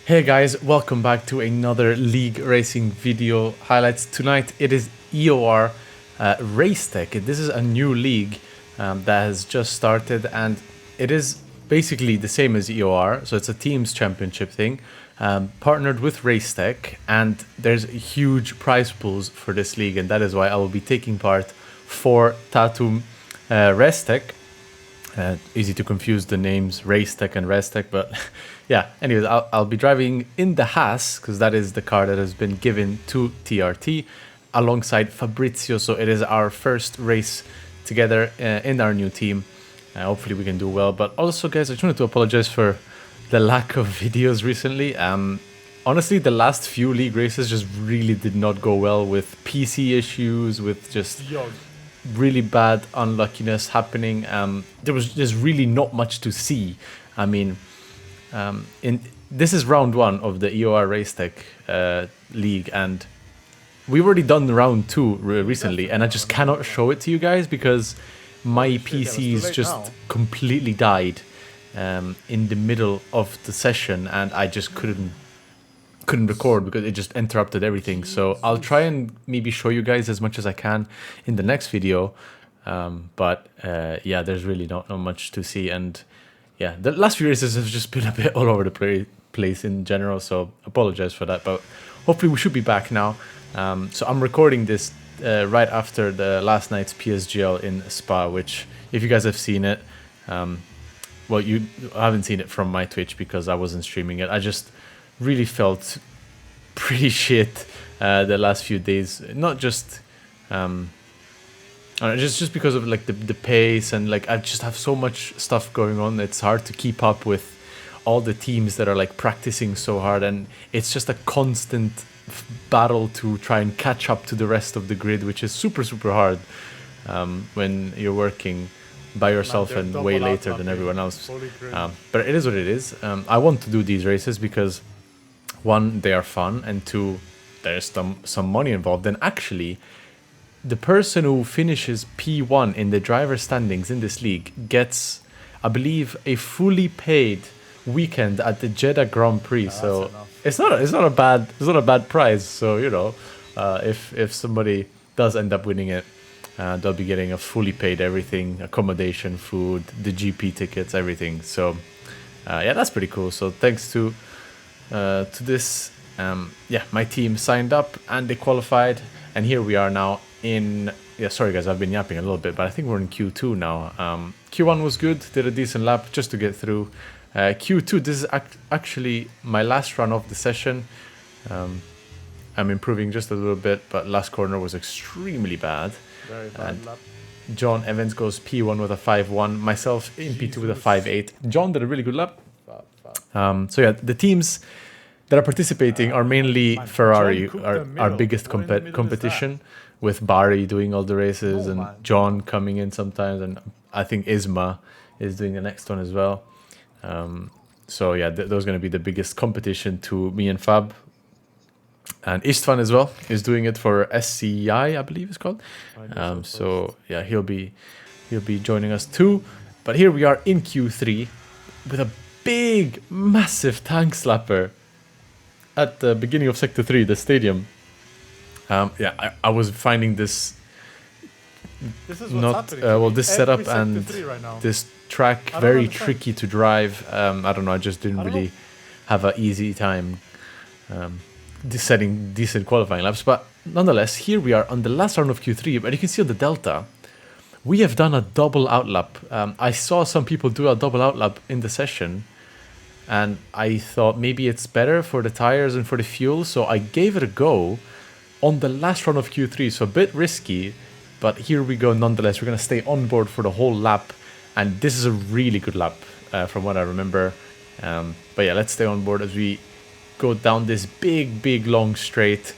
Hey guys, welcome back to another League Racing video highlights. Tonight it is EOR RaceTech. This is a new league that has just started, and it is basically the same as EOR, so it's a teams championship thing, partnered with RaceTech, and there's huge prize pools for this league, and that is why I will be taking part for Tatum RaceTech. Easy to confuse the names RaceTech and RaceTech, but yeah, anyways, I'll be driving in the Haas, because that is the car that has been given to TRT alongside Fabrizio, so it is our first race together in our new team. Hopefully we can do well, but also guys, I just wanted to apologize for the lack of videos recently. Honestly, the last few league races just really did not go well, with PC issues, with just really bad unluckiness happening. There's really not much to see. I mean, this is round one of the EOR RaceTech league, and we've already done round two recently, and I just cannot show it to you guys because my PC's just completely died in the middle of the session, and I just couldn't record because it just interrupted everything. So I'll try and maybe show you guys as much as I can in the next video, but yeah, there's really not much to see. And yeah, the last few races have just been a bit all over the place in general, so apologize for that, but hopefully we should be back now. So I'm recording this right after the last night's PSGL in Spa, which if you guys have seen it, well, you haven't seen it from my Twitch because I wasn't streaming it. I just really felt pretty shit the last few days, not just just because of like the pace, and like I just have so much stuff going on. It's hard to keep up with all the teams that are like practicing so hard, and it's just a constant battle to try and catch up to the rest of the grid, which is super hard when you're working by yourself and way later than everyone else. But it is what it is. I want to do these races because one, they are fun, and two, there's some money involved. And actually, the person who finishes P1 in the driver standings in this league gets, I believe, a fully paid weekend at the Jeddah Grand Prix. So it's not a bad prize. So you know, if somebody does end up winning it, they'll be getting a fully paid everything, accommodation, food, the GP tickets, everything. So yeah, that's pretty cool. So thanks to this, yeah, my team signed up and they qualified, and here we are now in, yeah, sorry guys, I've been yapping a little bit, but I think we're in Q2 now. Q1 was good, did a decent lap just to get through. Q2, this is actually my last run of the session. I'm improving just a little bit, but last corner was extremely bad. Very bad lap. John Evans goes P1 with a 5-1, myself in P2 with a 5-8. John did a really good lap. So yeah, the teams that are participating are mainly Ferrari, our biggest competition, with Barry doing all the races and John coming in sometimes, and I think Isma is doing the next one as well. So yeah, those are going to be the biggest competition to me and Fab. And Istvan as well is doing it for SCI, I believe it's called. So yeah, he'll be joining us too. But here we are in Q3 with a big, massive tank slapper at the beginning of Sector 3, the stadium. Yeah, I was finding this not well, this setup and this track very tricky to drive. I don't know, I just didn't really have an easy time setting decent qualifying laps. But nonetheless, here we are on the last round of Q3, but you can see on the Delta, we have done a double outlap. I saw some people do a double outlap in the session, and I thought maybe it's better for the tires and for the fuel, so I gave it a go on the last run of Q3. So a bit risky, but here we go nonetheless. We're going to stay on board for the whole lap, and this is a really good lap from what I remember. But yeah, let's stay on board as we go down this big long straight,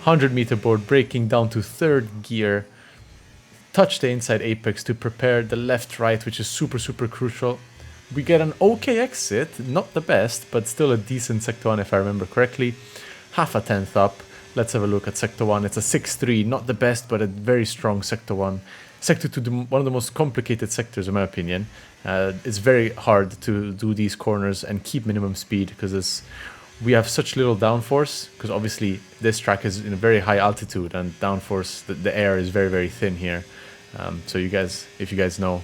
100-meter board, braking down to third gear, touch the inside apex to prepare the left-right, which is super crucial. We get an okay exit, not the best, but still a decent Sector 1 if I remember correctly. Half a tenth up. Let's have a look at Sector 1. It's a 6.3, not the best, but a very strong Sector 1. Sector 2, one of the most complicated sectors in my opinion. It's very hard to do these corners and keep minimum speed because it's we have such little downforce because obviously this track is in a very high altitude and downforce, the air is very, very thin here. So you guys, if you guys know,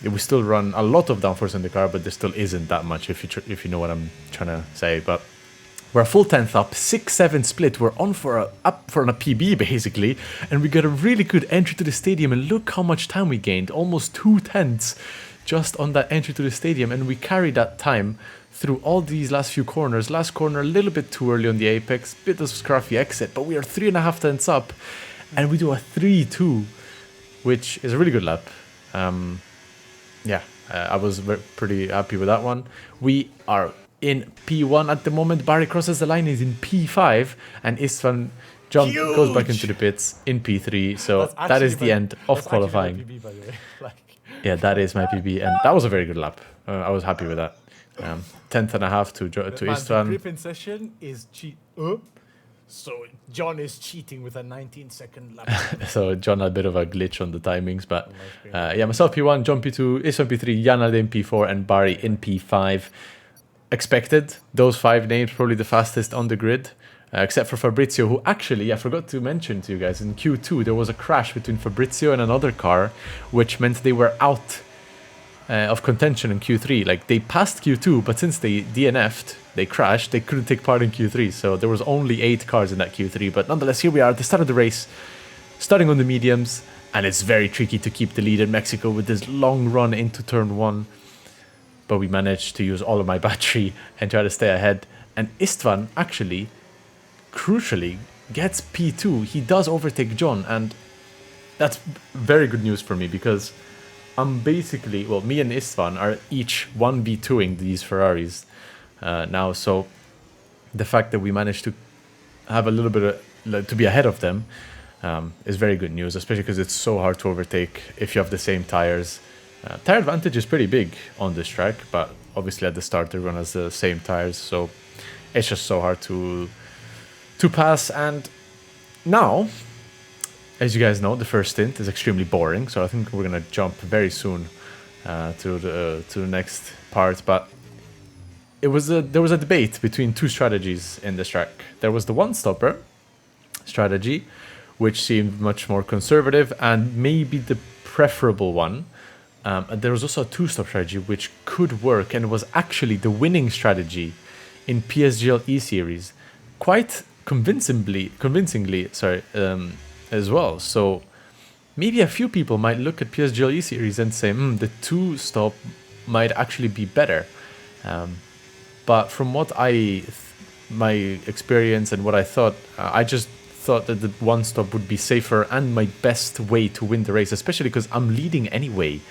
we still run a lot of downforce in the car, but there still isn't that much if you know what I'm trying to say. But we're a full 10th up, 6-7 split. We're on for a PB basically, and we got a really good entry to the stadium. And look how much time we gained, almost 2/10 just on that entry to the stadium, and we carried that time through all these last few corners. Last corner a little bit too early on the apex, bit of scruffy exit, but we are 3.5 tenths up, and we do a 3-2, which is a really good lap. I was pretty happy with that one. We are in P1 at the moment. Barry crosses the line, is in P5, and Istvan goes back into the pits in P3. So that is the end of qualifying. PB, by the way. Yeah, that is my PB, and that was a very good lap. I was happy with that. 10th and a half to Istvan. Grip in session is cheat. So John is cheating with a 19-second lap. So John had a bit of a glitch on the timings, but myself P1, John P2, Istvan P3, Jan in P4, and Barry in P5. Expected, those 5 names probably the fastest on the grid, except for Fabrizio, who actually, I forgot to mention to you guys, in Q2 there was a crash between Fabrizio and another car, which meant they were out of contention in Q3. Like, they passed Q2, but since they DNF'd, they crashed, they couldn't take part in Q3, so there was only 8 cars in that Q3. But nonetheless, here we are at the start of the race, starting on the mediums, and it's very tricky to keep the lead in Mexico with this long run into turn 1. But we managed to use all of my battery and try to stay ahead. And Istvan actually, crucially, gets P2. He does overtake John, and that's very good news for me, because I'm basically, well, me and Istvan are each 1v2ing these Ferraris now. So the fact that we managed to have a little bit of, to be ahead of them is very good news, especially because it's so hard to overtake if you have the same tires. Tire advantage is pretty big on this track, but obviously at the start everyone has the same tires, so it's just so hard to pass. And now, as you guys know, the first stint is extremely boring, so I think we're gonna jump very soon to the next part. But there was a debate between 2 strategies in this track. There was the one-stopper strategy, which seemed much more conservative and maybe the preferable one. And there was also a 2-stop strategy which could work and was actually the winning strategy in PSGL E series, quite convincingly, as well. So maybe a few people might look at PSGL E series and say, the 2-stop might actually be better. But from what my experience and what I thought, I just thought that the 1-stop would be safer and my best way to win the race, especially because I'm leading anyway.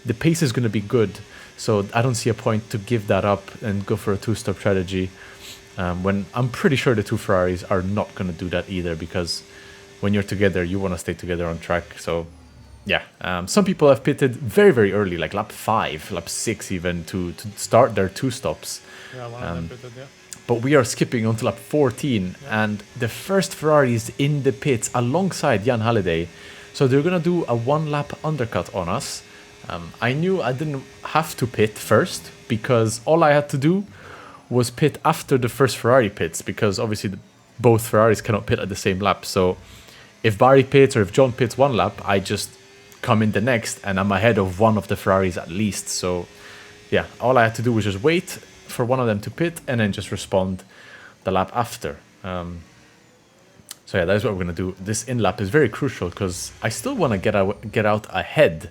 The pace is going to be good, so I don't see a point to give that up and go for a 2-stop strategy, when I'm pretty sure the 2 Ferraris are not going to do that either, because when you're together, you want to stay together on track. So yeah, some people have pitted very, very early, like lap 5, lap 6 even, to start their 2-stops. Yeah, one of them pitted, yeah. But we are skipping until lap 14, and the first Ferrari is in the pits alongside Jan Halliday. So they're going to do a 1-lap undercut on us. I knew I didn't have to pit first, because all I had to do was pit after the first Ferrari pits, because obviously both Ferraris cannot pit at the same lap. So if Barry pits or if John pits 1 lap, I just come in the next and I'm ahead of one of the Ferraris at least. So yeah, all I had to do was just wait for one of them to pit and then just respond the lap after. So yeah, that is what we're going to do. This in-lap is very crucial because I still want to get out ahead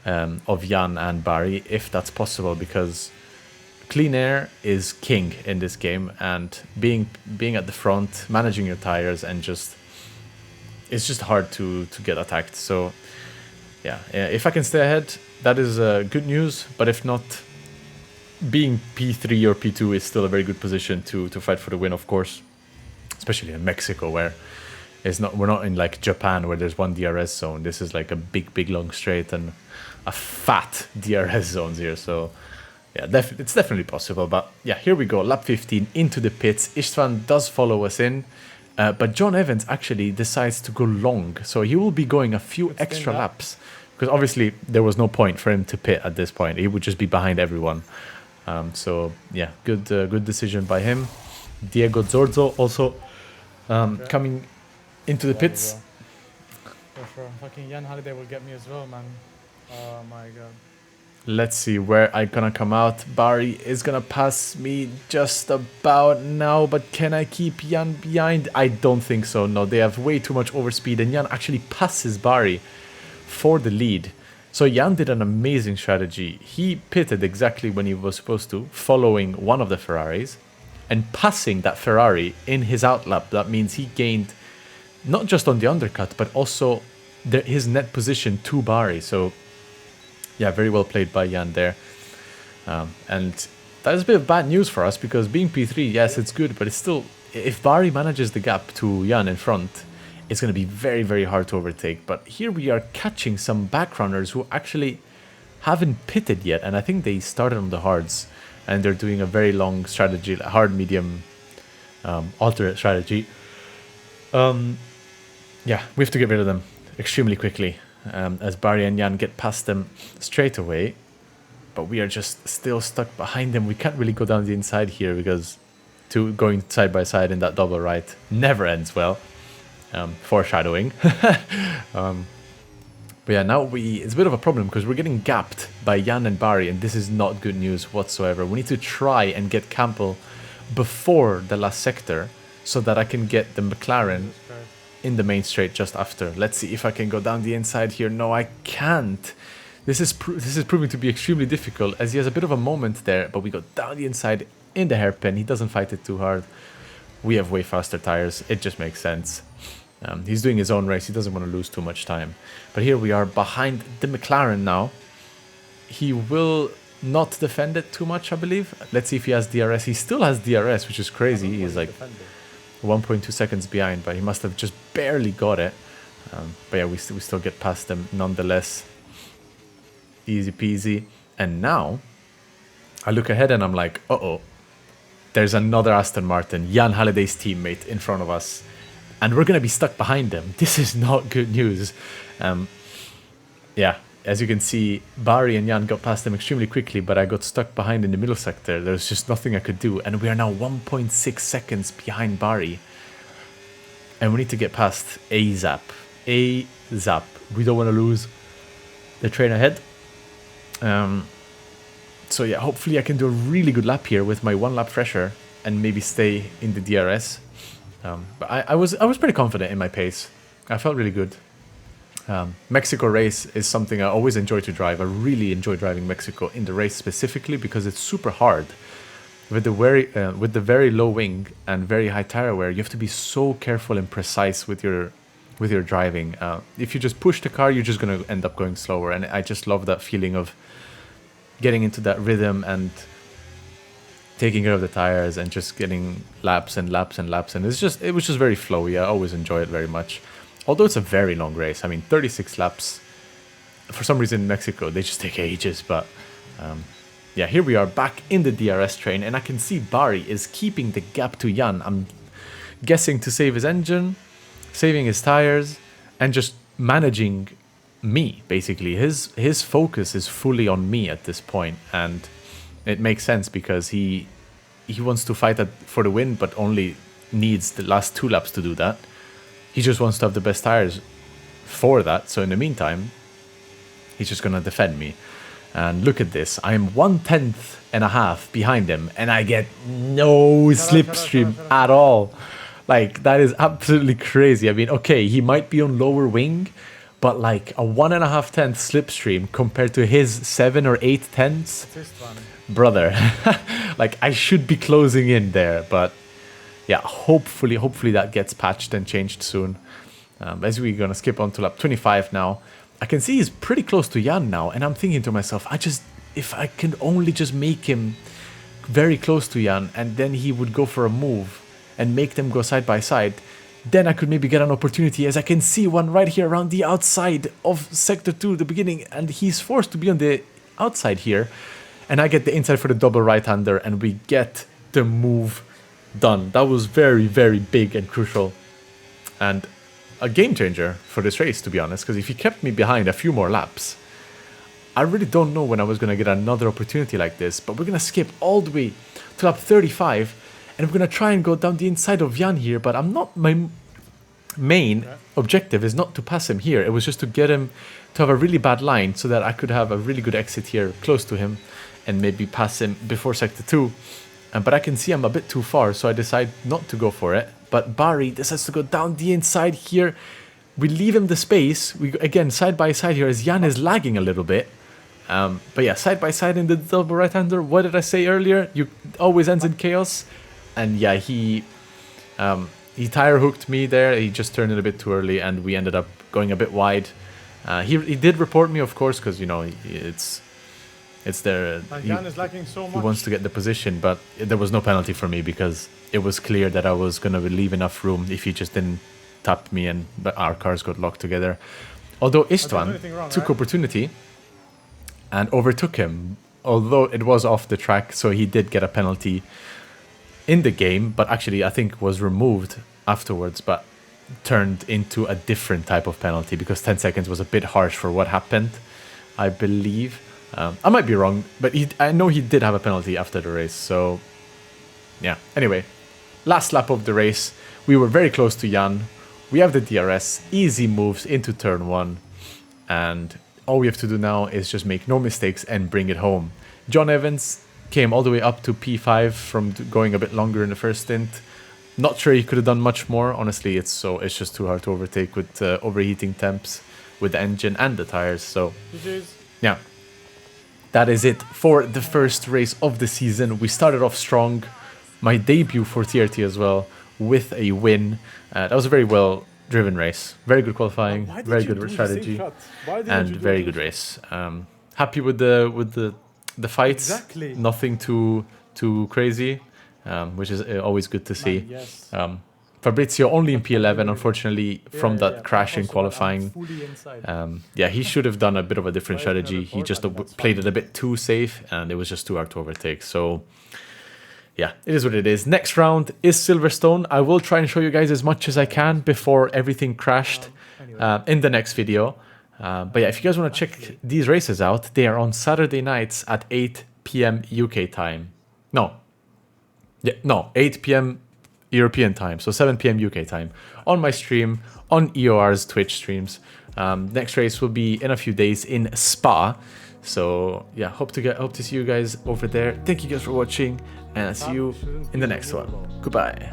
of Jan and Barry, if that's possible, because clean air is king in this game, and being at the front, managing your tires, and it's just hard to get attacked. So yeah, if I can stay ahead, that is good news. But if not, being P3 or P2 is still a very good position to fight for the win, of course, especially in Mexico, where we're not in like Japan where there's one DRS zone. This is like a big long straight and a fat DRS zones here. So yeah, it's definitely possible. But yeah, here we go, lap 15 into the pits. Istvan does follow us in, but John Evans actually decides to go long, so he will be going a few extra laps, because obviously there was no point for him to pit at this point. He would just be behind everyone. So yeah, good decision by him. Diego Zorzo also coming into the pits. For sure. Fucking Jan Holiday will get me as well, man. Oh my god. Let's see where I gonna come out. Barry is gonna pass me just about now, but can I keep Jan behind? I don't think so. No, they have way too much overspeed, and Jan actually passes Barry for the lead. So Jan did an amazing strategy. He pitted exactly when he was supposed to, following one of the Ferraris, and passing that Ferrari in his outlap. That means he gained not just on the undercut, but also his net position to Barry. So yeah, very well played by Jan there. And that is a bit of bad news for us, because being P3, yes, it's good, but it's still, if Barry manages the gap to Jan in front, it's going to be very, very hard to overtake. But here we are catching some back runners who actually haven't pitted yet, and I think they started on the hards, and they're doing a very long strategy, hard, medium, alternate strategy. Yeah, we have to get rid of them extremely quickly, as Barry and Jan get past them straight away. But we are just still stuck behind them. We can't really go down the inside here, because going side by side in that double right never ends well. Foreshadowing. But yeah, now it's a bit of a problem, because we're getting gapped by Jan and Barry, and this is not good news whatsoever. We need to try and get Campbell before the last sector, so that I can get the McLaren in the main straight just after. Let's see if I can go down the inside here. No, I can't. This is proving to be extremely difficult, as he has a bit of a moment there, but we go down the inside in the hairpin. He doesn't fight it too hard. We have way faster tires. It just makes sense. He's doing his own race. He doesn't want to lose too much time. But here we are behind the McLaren now. He will not defend it too much, I believe. Let's see if he has DRS. He still has DRS, which is crazy. He's like 1.2 seconds behind, but he must have just barely got it. But yeah, we still get past them nonetheless. Easy peasy. And now I look ahead and I'm like, uh-oh, there's another Aston Martin, Jan Halliday's teammate, in front of us, and we're gonna be stuck behind them. This is not good news. Yeah, as you can see, Barry and Jan got past them extremely quickly, but I got stuck behind in the middle sector. There's just nothing I could do, and we are now 1.6 seconds behind Barry, and we need to get past ASAP. ASAP. We don't want to lose the train ahead. So yeah, hopefully I can do a really good lap here with my one lap fresher and maybe stay in the DRS. But I was pretty confident in my pace. I felt really good. Mexico race is something I always enjoy to drive. I really enjoy driving Mexico in the race specifically, because it's super hard. With the very low wing and very high tire wear, you have to be so careful and precise with your driving. If you just push the car, you're just gonna end up going slower. And I just love that feeling of getting into that rhythm and taking care of the tires and just getting laps and laps and laps. And it was just very flowy. I always enjoy it very much. Although it's a very long race. I mean, 36 laps. For some reason in Mexico, they just take ages. But yeah, here we are back in the DRS train. And I can see Barry is keeping the gap to Jan. I'm guessing to save his engine, saving his tires, and just managing me, basically. His focus is fully on me at this point. And it makes sense, because he wants to fight for the win, but only needs the last 2 laps to do that. He just wants to have the best tires for that. So in the meantime, he's just going to defend me. And look at this. I'm 1/10.5 behind him, and I get no slipstream at all. Like, that is absolutely crazy. I mean, okay, he might be on lower wing, but like a 1.5 tenth slipstream compared to his 7 or 8 tenths, brother. Like, I should be closing in there, but yeah, hopefully that gets patched and changed soon. As we're gonna skip on to lap 25 now, I can see he's pretty close to Jan now, and I'm thinking to myself, if I can only just make him very close to Jan, and then he would go for a move and make them go side by side, then I could maybe get an opportunity, as I can see one right here around the outside of Sector 2, the beginning, and he's forced to be on the outside here, and I get the inside for the double right-hander, and we get the move done. That was very, very big and crucial, and a game changer for this race, to be honest, because if he kept me behind a few more laps, I really don't know when I was going to get another opportunity like this, but we're going to skip all the way to lap 35, and we're going to try and go down the inside of Jan here, but my main objective is not to pass him here. It was just to get him to have a really bad line so that I could have a really good exit here close to him and maybe pass him before sector 2. But I can see I'm a bit too far, so I decide not to go for it. But Barry decides to go down the inside here. We leave him the space. We again side by side here as Jan is lagging a little bit. But yeah, side by side in the double right-hander. What did I say earlier? You always ends in chaos. And yeah, he tire hooked me there. He just turned it a bit too early, and we ended up going a bit wide. He did report me, of course, because you know it's there. Jan is lagging so much. He wants to get the position, but there was no penalty for me because it was clear that I was gonna leave enough room if he just didn't tap me and our cars got locked together. Although Istvan took opportunity and overtook him, although it was off the track, so he did get a penalty in the game, but actually I think was removed afterwards, but turned into a different type of penalty because 10 seconds was a bit harsh for what happened, I believe. I might be wrong, but I know he did have a penalty after the race, so yeah. Anyway, last lap of the race, we were very close to Jan. We have the DRS, easy moves into turn 1, and all we have to do now is just make no mistakes and bring it home. John Evans came all the way up to P5 from going a bit longer in the first stint. Not sure he could have done much more. Honestly, it's just too hard to overtake with overheating temps with the engine and the tires. So yeah, that is it for the first race of the season. We started off strong. My debut for TRT as well with a win. That was a very well driven race. Very good qualifying, very good strategy, and very good race. Happy with the fights. Exactly. Nothing too crazy, which is always good to see. Yes. Fabrizio only in P11, unfortunately, from that crash in qualifying. Yeah, he should have done a bit of a different strategy. He just played it a bit too safe, and it was just too hard to overtake. So yeah, it is what it is. Next round is Silverstone. I will try and show you guys as much as I can before everything crashed in the next video. But yeah, if you guys want to check these races out, they are on Saturday nights at 8 p.m. UK time. No, 8 p.m. European time, so 7 p.m. UK time on my stream, on EOR's Twitch streams. Next race will be in a few days in Spa. So yeah, hope to see you guys over there. Thank you guys for watching, and I'll see you in the next one. Goodbye.